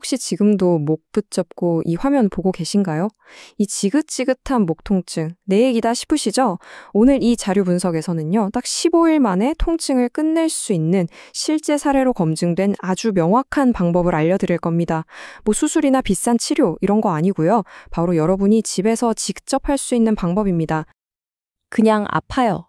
혹시 지금도 목 붙잡고 이 화면 보고 계신가요? 이 지긋지긋한 목 통증, 내 얘기다 싶으시죠? 오늘 이 자료 분석에서는요, 딱 15일 만에 통증을 끝낼 수 있는 실제 사례로 검증된 아주 명확한 방법을 알려드릴 겁니다. 뭐 수술이나 비싼 치료 이런 거 아니고요. 바로 여러분이 집에서 직접 할 수 있는 방법입니다. 그냥 아파요.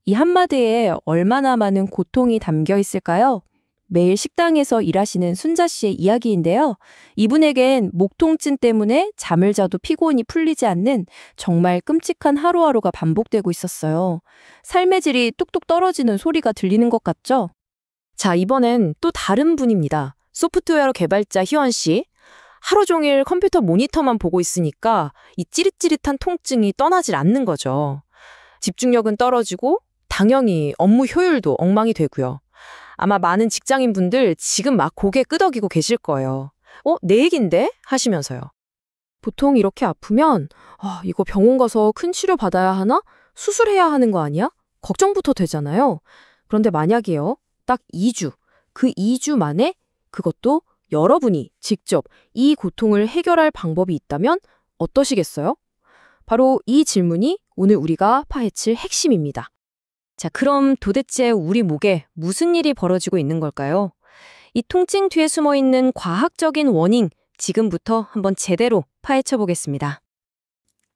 이 한마디에 얼마나 많은 고통이 담겨 있을까요? 매일 식당에서 일하시는 순자 씨의 이야기인데요. 이분에겐 목 통증 때문에 잠을 자도 피곤이 풀리지 않는 정말 끔찍한 하루하루가 반복되고 있었어요. 삶의 질이 뚝뚝 떨어지는 소리가 들리는 것 같죠? 자, 이번엔 또 다른 분입니다. 소프트웨어 개발자 희원 씨. 하루 종일 컴퓨터 모니터만 보고 있으니까 이 찌릿찌릿한 통증이 떠나질 않는 거죠. 집중력은 떨어지고 당연히 업무 효율도 엉망이 되고요. 아마 많은 직장인분들 지금 막 고개 끄덕이고 계실 거예요. 내 얘긴데? 하시면서요. 보통 이렇게 아프면 이거 병원 가서 큰 치료 받아야 하나? 수술해야 하는 거 아니야? 걱정부터 되잖아요. 그런데 만약에요. 딱 2주, 그 2주 만에 그것도 여러분이 직접 이 고통을 해결할 방법이 있다면 어떠시겠어요? 바로 이 질문이 오늘 우리가 파헤칠 핵심입니다. 자, 그럼 도대체 우리 목에 무슨 일이 벌어지고 있는 걸까요? 이 통증 뒤에 숨어 있는 과학적인 원인, 지금부터 한번 제대로 파헤쳐 보겠습니다.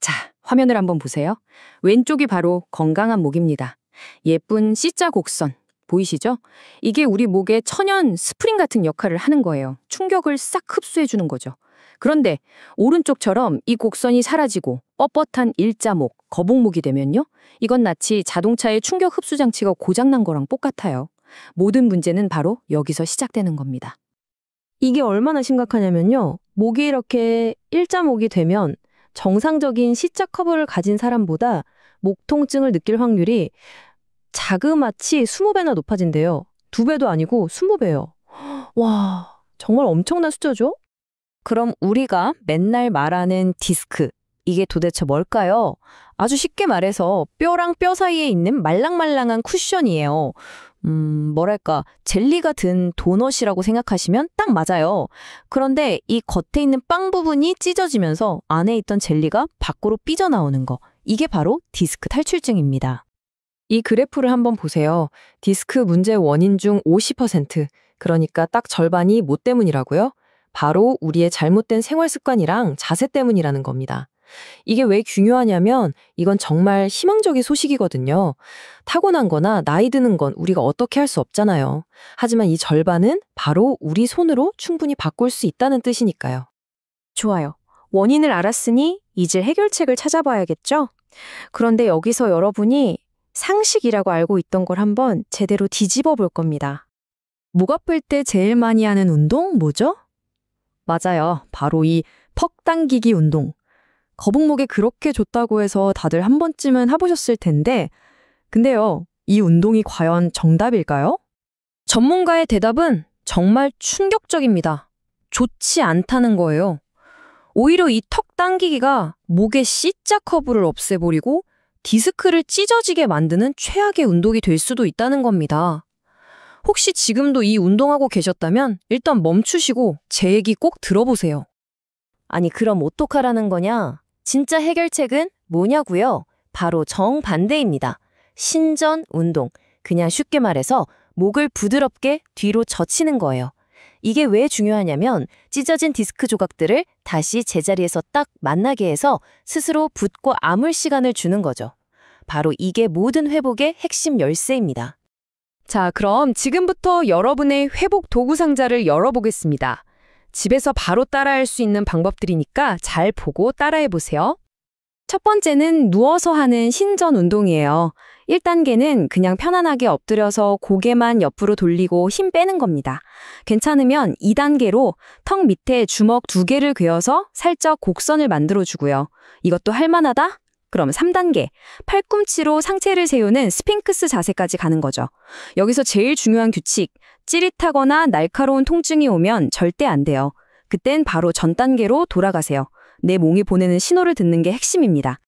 자, 화면을 한번 보세요. 왼쪽이 바로 건강한 목입니다. 예쁜 C자 곡선. 보이시죠? 이게 우리 목에 천연 스프링 같은 역할을 하는 거예요. 충격을 싹 흡수해주는 거죠. 그런데 오른쪽처럼 이 곡선이 사라지고 뻣뻣한 일자목, 거북목이 되면요. 이건 마치 자동차의 충격 흡수 장치가 고장난 거랑 똑같아요. 모든 문제는 바로 여기서 시작되는 겁니다. 이게 얼마나 심각하냐면요. 목이 이렇게 일자목이 되면 정상적인 C자 커브를 가진 사람보다 목 통증을 느낄 확률이 자그마치 20배나 높아진대요. 2배도 아니고 20배요. 와, 정말 엄청난 숫자죠? 그럼 우리가 맨날 말하는 디스크, 이게 도대체 뭘까요? 아주 쉽게 말해서 뼈랑 뼈 사이에 있는 말랑말랑한 쿠션이에요. 뭐랄까, 젤리 같은 도넛이라고 생각하시면 딱 맞아요. 그런데 이 겉에 있는 빵 부분이 찢어지면서 안에 있던 젤리가 밖으로 삐져나오는 거, 이게 바로 디스크 탈출증입니다. 이 그래프를 한번 보세요. 디스크 문제 원인 중 50%, 그러니까 딱 절반이 뭐 때문이라고요? 바로 우리의 잘못된 생활 습관이랑 자세 때문이라는 겁니다. 이게 왜 중요하냐면 이건 정말 희망적인 소식이거든요. 타고난 거나 나이 드는 건 우리가 어떻게 할 수 없잖아요. 하지만 이 절반은 바로 우리 손으로 충분히 바꿀 수 있다는 뜻이니까요. 좋아요. 원인을 알았으니 이제 해결책을 찾아봐야겠죠? 그런데 여기서 여러분이 상식이라고 알고 있던 걸 한번 제대로 뒤집어 볼 겁니다. 목 아플 때 제일 많이 하는 운동 뭐죠? 맞아요. 바로 이 퍽 당기기 운동. 거북목에 그렇게 좋다고 해서 다들 한 번쯤은 해보셨을 텐데, 근데요, 이 운동이 과연 정답일까요? 전문가의 대답은 정말 충격적입니다. 좋지 않다는 거예요. 오히려 이 턱 당기기가 목의 C자 커브를 없애버리고 디스크를 찢어지게 만드는 최악의 운동이 될 수도 있다는 겁니다. 혹시 지금도 이 운동하고 계셨다면 일단 멈추시고 제 얘기 꼭 들어보세요. 아니, 그럼 어떡하라는 거냐? 진짜 해결책은 뭐냐고요? 바로 정반대입니다. 신전 운동. 그냥 쉽게 말해서 목을 부드럽게 뒤로 젖히는 거예요. 이게 왜 중요하냐면 찢어진 디스크 조각들을 다시 제자리에서 딱 만나게 해서 스스로 붓고 아물 시간을 주는 거죠. 바로 이게 모든 회복의 핵심 열쇠입니다. 자, 그럼 지금부터 여러분의 회복 도구 상자를 열어보겠습니다. 집에서 바로 따라할 수 있는 방법들이니까 잘 보고 따라해보세요. 첫 번째는 누워서 하는 신전 운동이에요. 1단계는 그냥 편안하게 엎드려서 고개만 옆으로 돌리고 힘 빼는 겁니다. 괜찮으면 2단계로 턱 밑에 주먹 2개를 그어서 살짝 곡선을 만들어주고요. 이것도 할만하다? 그럼 3단계, 팔꿈치로 상체를 세우는 스핑크스 자세까지 가는 거죠. 여기서 제일 중요한 규칙, 찌릿하거나 날카로운 통증이 오면 절대 안 돼요. 그땐 바로 전 단계로 돌아가세요. 내 몸이 보내는 신호를 듣는 게 핵심입니다.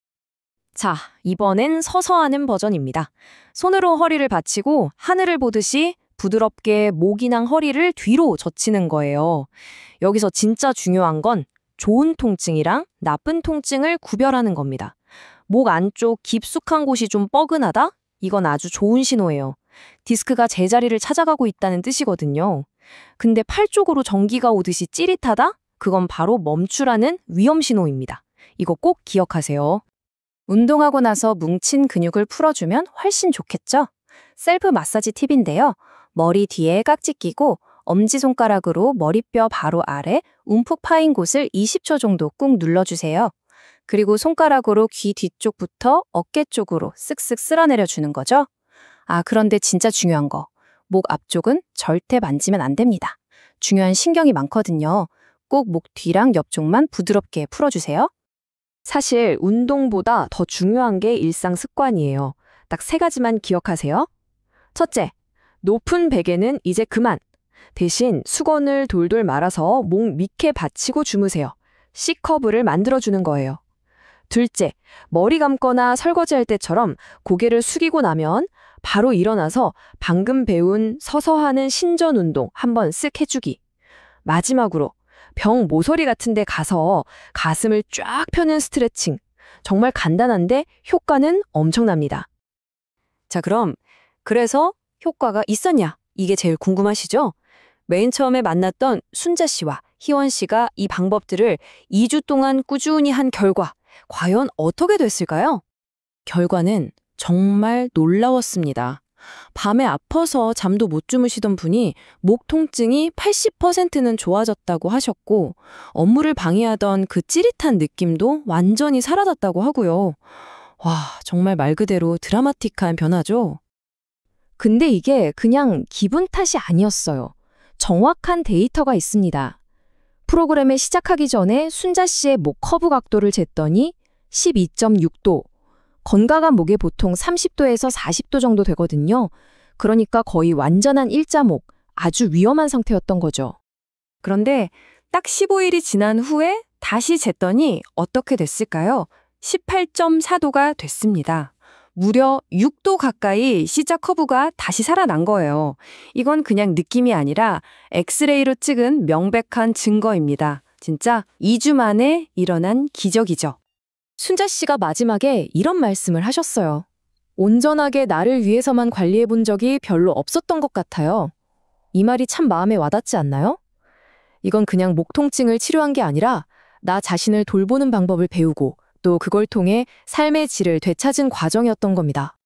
자, 이번엔 서서 하는 버전입니다. 손으로 허리를 받치고 하늘을 보듯이 부드럽게 목이랑 허리를 뒤로 젖히는 거예요. 여기서 진짜 중요한 건 좋은 통증이랑 나쁜 통증을 구별하는 겁니다. 목 안쪽 깊숙한 곳이 좀 뻐근하다? 이건 아주 좋은 신호예요. 디스크가 제자리를 찾아가고 있다는 뜻이거든요. 근데 팔 쪽으로 전기가 오듯이 찌릿하다? 그건 바로 멈추라는 위험 신호입니다. 이거 꼭 기억하세요. 운동하고 나서 뭉친 근육을 풀어주면 훨씬 좋겠죠? 셀프 마사지 팁인데요. 머리 뒤에 깍지 끼고 엄지손가락으로 머리뼈 바로 아래 움푹 파인 곳을 20초 정도 꾹 눌러주세요. 그리고 손가락으로 귀 뒤쪽부터 어깨 쪽으로 쓱쓱 쓸어내려 주는 거죠. 그런데 진짜 중요한 거. 목 앞쪽은 절대 만지면 안 됩니다. 중요한 신경이 많거든요. 꼭 목 뒤랑 옆쪽만 부드럽게 풀어주세요. 사실 운동보다 더 중요한 게 일상 습관이에요. 딱 3가지만 기억하세요. 첫째, 높은 베개는 이제 그만. 대신 수건을 돌돌 말아서 목 밑에 받치고 주무세요. C커브를 만들어주는 거예요. 둘째, 머리 감거나 설거지할 때처럼 고개를 숙이고 나면 바로 일어나서 방금 배운 서서 하는 신전 운동 한번 쓱 해주기. 마지막으로 병 모서리 같은 데 가서 가슴을 쫙 펴는 스트레칭. 정말 간단한데 효과는 엄청납니다. 자, 그래서 효과가 있었냐? 이게 제일 궁금하시죠? 맨 처음에 만났던 순자 씨와 희원 씨가 이 방법들을 2주 동안 꾸준히 한 결과 과연 어떻게 됐을까요? 결과는 정말 놀라웠습니다. 밤에 아파서 잠도 못 주무시던 분이 목 통증이 80%는 좋아졌다고 하셨고 업무를 방해하던 그 찌릿한 느낌도 완전히 사라졌다고 하고요. 와, 정말 말 그대로 드라마틱한 변화죠? 근데 이게 그냥 기분 탓이 아니었어요. 정확한 데이터가 있습니다. 프로그램을 시작하기 전에 순자 씨의 목 커브 각도를 쟀더니 12.6도. 건강한 목에 보통 30도에서 40도 정도 되거든요. 그러니까 거의 완전한 일자목, 아주 위험한 상태였던 거죠. 그런데 딱 15일이 지난 후에 다시 쟀더니 어떻게 됐을까요? 18.4도가 됐습니다. 무려 6도 가까이 C자 커브가 다시 살아난 거예요. 이건 그냥 느낌이 아니라 엑스레이로 찍은 명백한 증거입니다. 진짜 2주 만에 일어난 기적이죠. 순자 씨가 마지막에 이런 말씀을 하셨어요. 온전하게 나를 위해서만 관리해 본 적이 별로 없었던 것 같아요. 이 말이 참 마음에 와닿지 않나요? 이건 그냥 목 통증을 치료한 게 아니라 나 자신을 돌보는 방법을 배우고 또 그걸 통해 삶의 질을 되찾은 과정이었던 겁니다.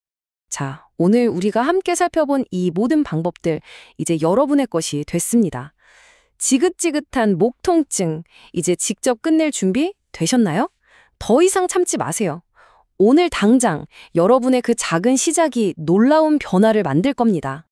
자, 오늘 우리가 함께 살펴본 이 모든 방법들 이제 여러분의 것이 됐습니다. 지긋지긋한 목 통증 이제 직접 끝낼 준비 되셨나요? 더 이상 참지 마세요. 오늘 당장 여러분의 그 작은 시작이 놀라운 변화를 만들 겁니다.